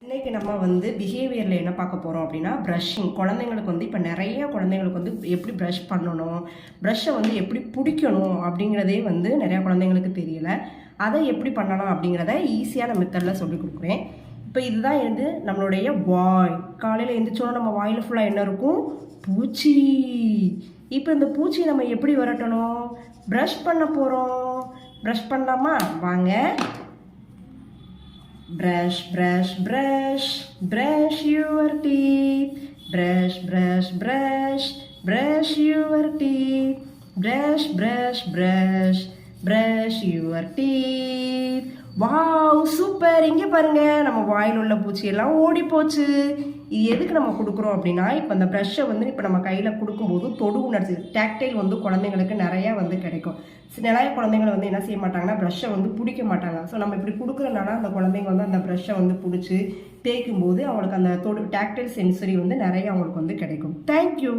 இன்னைக்கு நம்ம வந்து பிஹேவியரில் என்ன பார்க்க போகிறோம் அப்படின்னா ப்ரஷ்ஷிங். குழந்தைங்களுக்கு வந்து இப்போ நிறைய குழந்தைங்களுக்கு வந்து எப்படி ப்ரஷ் பண்ணணும், ப்ரஷ்ஷை வந்து எப்படி பிடிக்கணும் அப்படிங்கிறதே வந்து நிறையா குழந்தைங்களுக்கு தெரியலை. அதை எப்படி பண்ணலாம் அப்படிங்கிறத ஈஸியான மெத்தடில் சொல்லி கொடுக்குறேன். இப்போ இதுதான் வந்து நம்மளுடைய வாய். காலையில் எழுந்திரிச்சோன்னா நம்ம வாயில் ஃபுல்லாக என்ன இருக்கும்? பூச்சி. இப்போ இந்த பூச்சி நம்ம எப்படி விரட்டணும்? ப்ரஷ் பண்ண போகிறோம். ப்ரஷ் பண்ணலாமா? வாங்க. Brush, brush, brush, brush your teeth. Brush, brush, brush, brush your teeth. Brush, brush, brush, brush your teeth. Wow, super. இங்கே பாருங்க, நம்ம வாயில் உள்ள பூச்சியெல்லாம் ஓடி போச்சு. இது எதுக்கு நம்ம கொடுக்குறோம் அப்படின்னா, இப்போ அந்த ப்ரஷ்ஷை வந்து இப்போ நம்ம கையில் கொடுக்கும்போது தொடு உணர்ச்சி டாக்டைல் வந்து குழந்தைங்களுக்கு நிறையா வந்து கிடைக்கும். நிறைய குழந்தைங்களை வந்து என்ன செய்ய மாட்டாங்கன்னா ப்ரஷ்ஷை வந்து பிடிக்க மாட்டாங்க. ஸோ நம்ம இப்படி கொடுக்குறதுனால அந்த குழந்தைங்க வந்து அந்த ப்ரஷ்ஷை வந்து பிடிச்சி தேய்க்கும் போது அவங்களுக்கு அந்த டாக்டைல் சென்சரி வந்து நிறைய அவங்களுக்கு வந்து கிடைக்கும். தேங்க்யூ.